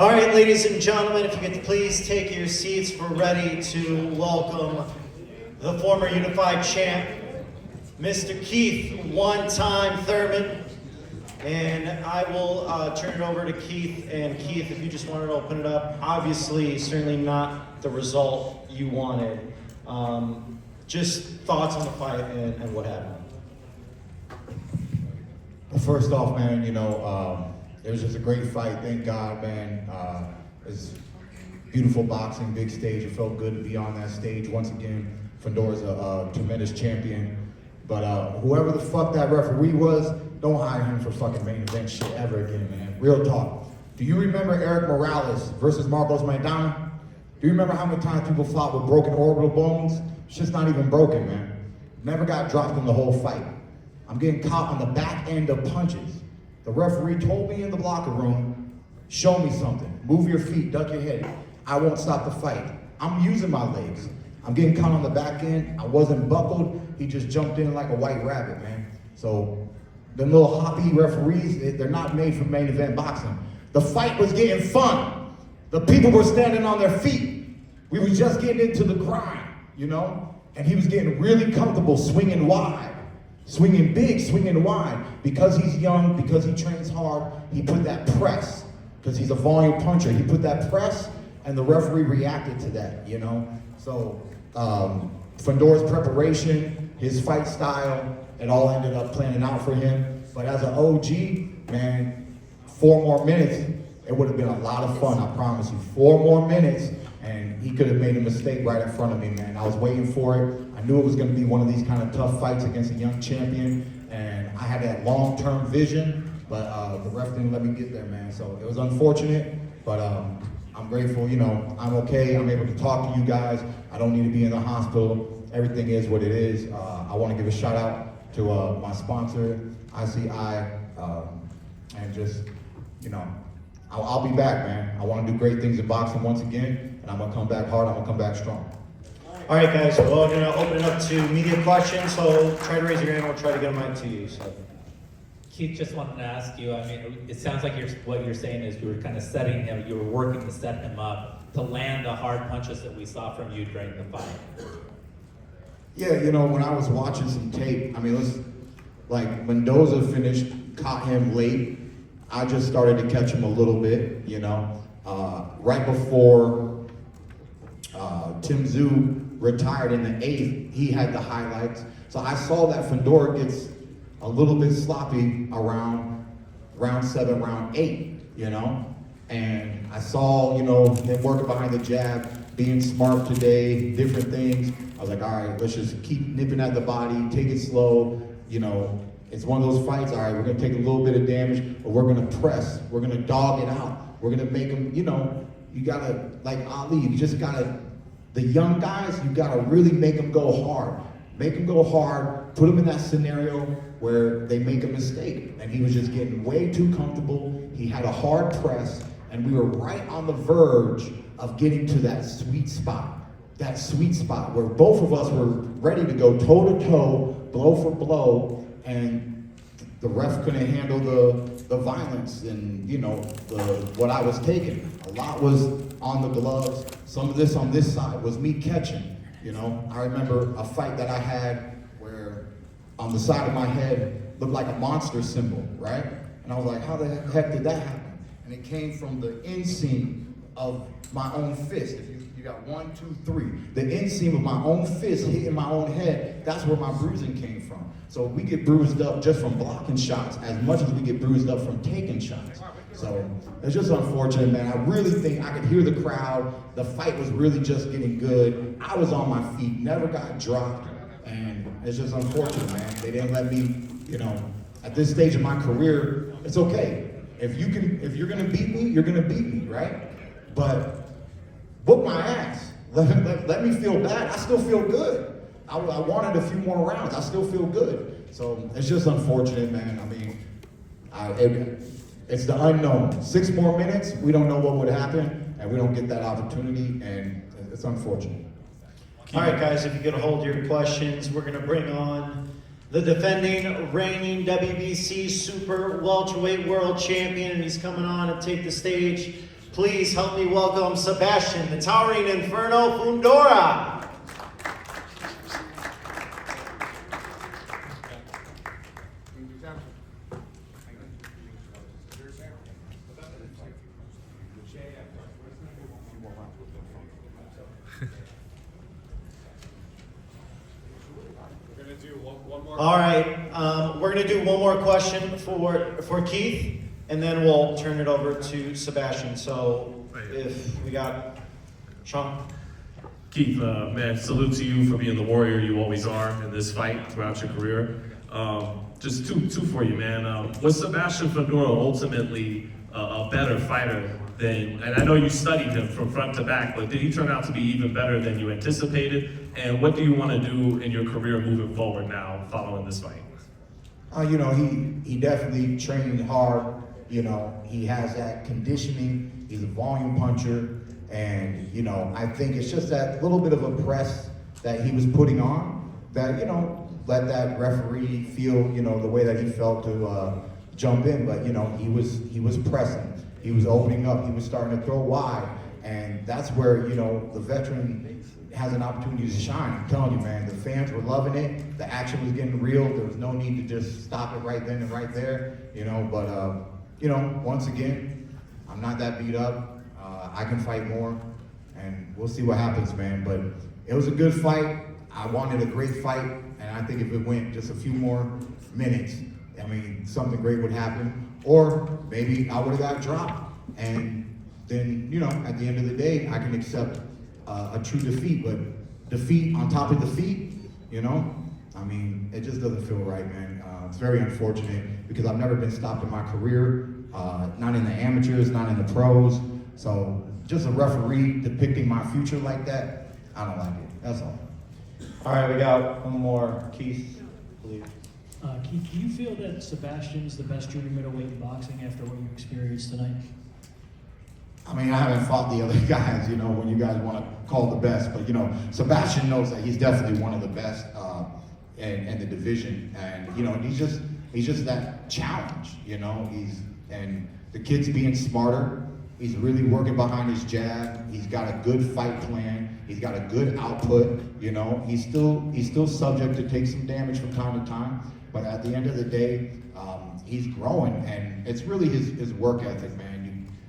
All right, ladies and gentlemen, if you could please take your seats, we're ready to welcome the former Unified Champ, Mr. Keith, one-time Thurman. And I will turn it over to Keith. And Keith, if you just wanted to open it up, obviously, certainly not the result you wanted. Just thoughts on the fight and what happened. Well, first off, man, it was just a great fight. Thank God, man. It's beautiful boxing, big stage. It felt good to be on that stage once again. Fundroa's a tremendous champion. But whoever the fuck that referee was, don't hire him for fucking main event shit ever again, man. Real talk. Do you remember Eric Morales versus Marcos Maidana? Do you remember how many times people fought with broken orbital bones? It's just not even broken, man. Never got dropped in the whole fight. I'm getting caught on the back end of punches. The referee told me in the locker room, show me something. Move your feet, duck your head. I won't stop the fight. I'm using my legs. I'm getting caught on the back end. I wasn't buckled. He just jumped in like a white rabbit, man. So the little hoppy referees, they're not made for main event boxing. The fight was getting fun. The people were standing on their feet. We were just getting into the grind, And he was getting really comfortable swinging wide. Swinging big, swinging wide. Because he's young, because he trains hard, he put that press. Because he's a volume puncher. He put that press, and the referee reacted to that, So, Fundroa's preparation, his fight style, it all ended up planning out for him. But as an OG, man, 4 more minutes, it would have been a lot of fun, I promise you. 4 more minutes, and he could have made a mistake right in front of me, man. I was waiting for it. I knew it was going to be one of these kind of tough fights against a young champion, and I had that long-term vision, but the ref didn't let me get there, man. So it was unfortunate, but I'm grateful, I'm okay. I'm able to talk to you guys. I don't need to be in the hospital. Everything is what it is. I want to give a shout out to my sponsor, ICI, and just, I'll be back, man. I want to do great things in boxing once again, and I'm going to come back hard. I'm going to come back strong. All right, guys, we're going to open it up to media questions, so try to raise your hand. We'll try to get a mic to you. So. Keith, just wanted to ask you, it sounds like what you're saying is you were kind of setting him, you were working to set him up to land the hard punches that we saw from you during the fight. Yeah, when I was watching some tape, Mendoza finished, caught him late. I just started to catch him a little bit, right before Tim Tszyu retired in the 8th, he had the highlights. So I saw that Fundroa gets a little bit sloppy around round 7, round 8, And I saw, him working behind the jab, being smart today, different things. I was like, all right, let's just keep nipping at the body, take it slow, It's one of those fights, all right, we're gonna take a little bit of damage, but we're gonna press, we're gonna dog it out. We're gonna make them, you gotta, like Ali, you just gotta, the young guys, you gotta really make them go hard. Make them go hard, put them in that scenario where they make a mistake. And he was just getting way too comfortable. He had a hard press, and we were right on the verge of getting to that sweet spot. That sweet spot where both of us were ready to go toe-to-toe, blow for blow, and the ref couldn't handle the violence and, what I was taking. A lot was on the gloves. Some of this on this side was me catching. I remember a fight that I had where on the side of my head looked like a monster symbol, right? And I was like, how the heck did that happen? And it came from the inseam of my own fist. If you got 1, 2, 3. The inseam of my own fist hitting my own head, that's where my bruising came from. So we get bruised up just from blocking shots as much as we get bruised up from taking shots. So it's just unfortunate, man. I really think I could hear the crowd. The fight was really just getting good. I was on my feet, never got dropped, and it's just unfortunate, man. They didn't let me, at this stage of my career, it's okay. If you're gonna beat me, you're gonna beat me, right? But whoop my ass. Let me feel bad. I still feel good. I wanted a few more rounds. I still feel good. So it's just unfortunate, man. It's the unknown. 6 more minutes, we don't know what would happen, and we don't get that opportunity, and it's unfortunate. All right, guys, if you could hold your questions, we're going to bring on the defending, reigning WBC Super Welterweight World Champion, and he's coming on and take the stage. Please help me welcome Sebastian, the towering Inferno Fundroa. All right, we're gonna do one more question for Keith, and then we'll turn it over to Sebastian. So if we got Sean. Keith, man, salute to you for being the warrior you always are in this fight throughout your career. Just two for you, man. Was Sebastian Fundroa ultimately a better fighter than, and I know you studied him from front to back, but did he turn out to be even better than you anticipated? And what do you want to do in your career moving forward now following this fight? You know, he definitely trained hard. You know, he has that conditioning. He's a volume puncher. And, you know, I think it's just that little bit of a press that he was putting on that, you know, let that referee feel, you know, the way that he felt to jump in. But, you know, he was pressing. He was opening up. He was starting to throw wide. And that's where, you know, the veteran has an opportunity to shine. I'm telling you, man, the fans were loving it. The action was getting real. There was no need to just stop it right then and right there, you know. But, you know, once again, I'm not that beat up. I can fight more, and we'll see what happens, man. But it was a good fight. I wanted a great fight, and I think if it went just a few more minutes, I mean, something great would happen. Or maybe I would have got dropped. And then, you know, at the end of the day, I can accept a true defeat. But defeat on top of defeat, you know, I mean, it just doesn't feel right, man. It's very unfortunate because I've never been stopped in my career, not in the amateurs, not in the pros. So just a referee depicting my future like that, I don't like it. That's all. All right, we got one more. Keith, I believe. Keith, do you feel that Sebastian's the best junior middleweight in boxing after what you experienced tonight? I mean, I haven't fought the other guys, you know, when you guys want to call the best, but, you know, Sebastian knows that he's definitely one of the best in the division. And, you know, he's just that challenge, you know, and the kid's being smarter. He's really working behind his jab. He's got a good fight plan. He's got a good output. You know, he's still subject to take some damage from time to time. But at the end of the day, he's growing, and it's really his work ethic, man.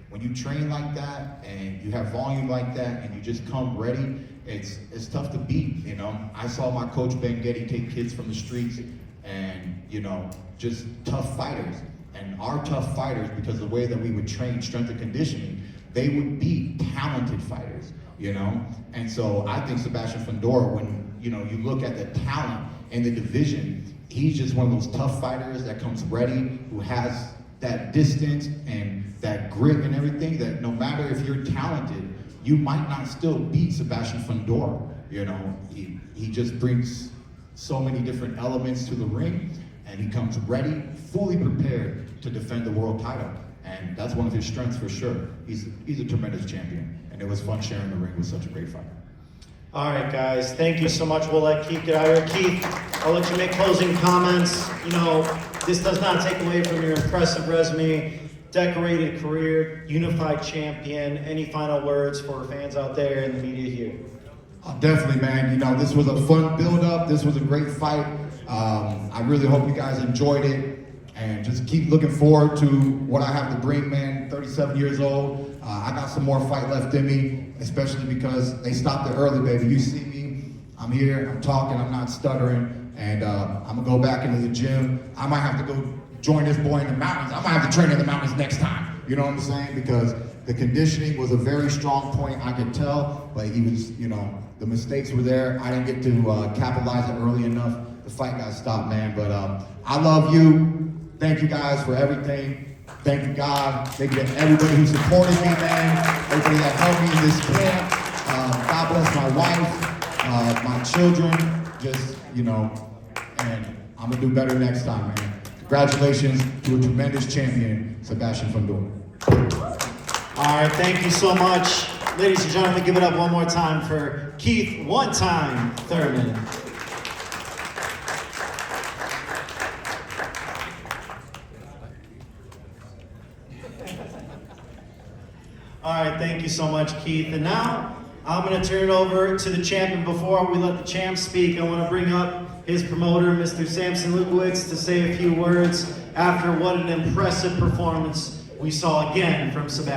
When you train like that, and you have volume like that, and you just come ready, it's tough to beat. You know, I saw my coach Ben Getty take kids from the streets, and you know, just tough fighters. And our tough fighters, because the way that we would train strength and conditioning, they would be talented fighters, you know? And so I think Sebastian Fundroa, when, you know, you look at the talent in the division, he's just one of those tough fighters that comes ready, who has that distance and that grit and everything, that no matter if you're talented, you might not still beat Sebastian Fundroa, you know? He just brings so many different elements to the ring, and he comes ready, fully prepared to defend the world title. And that's one of his strengths for sure. He's a tremendous champion, and it was fun sharing the ring with such a great fighter. All right, guys, thank you so much. We'll let Keith get out of here. Keith, I'll let you make closing comments. You know, this does not take away from your impressive resume, decorated career, unified champion. Any final words for fans out there and the media here? Definitely, man. You know, this was a fun build-up. This was a great fight. I really hope you guys enjoyed it, and just keep looking forward to what I have to bring, man. 37 years old. I got some more fight left in me, especially because they stopped it early, baby. You see me, I'm here, I'm talking, I'm not stuttering, and I'm gonna go back into the gym. I might have to go join this boy in the mountains. I might have to train in the mountains next time. You know what I'm saying? Because the conditioning was a very strong point, I could tell, but he was, you know, the mistakes were there. I didn't get to capitalize it early enough. The fight got stopped, man. But I love you. Thank you guys for everything. Thank you, God. Thank you to everybody who supported me, man. Everybody that helped me in this camp. God bless my wife, my children. Just, you know, and I'm gonna do better next time, man. Congratulations to a tremendous champion, Sebastian Fundroa. All right, thank you so much. Ladies and gentlemen, give it up one more time for Keith, one-time Thurman. All right, thank you so much, Keith. And now I'm going to turn it over to the champ. And before we let the champ speak, I want to bring up his promoter, Mr. Samson Lukowitz, to say a few words after what an impressive performance we saw again from Sebastian.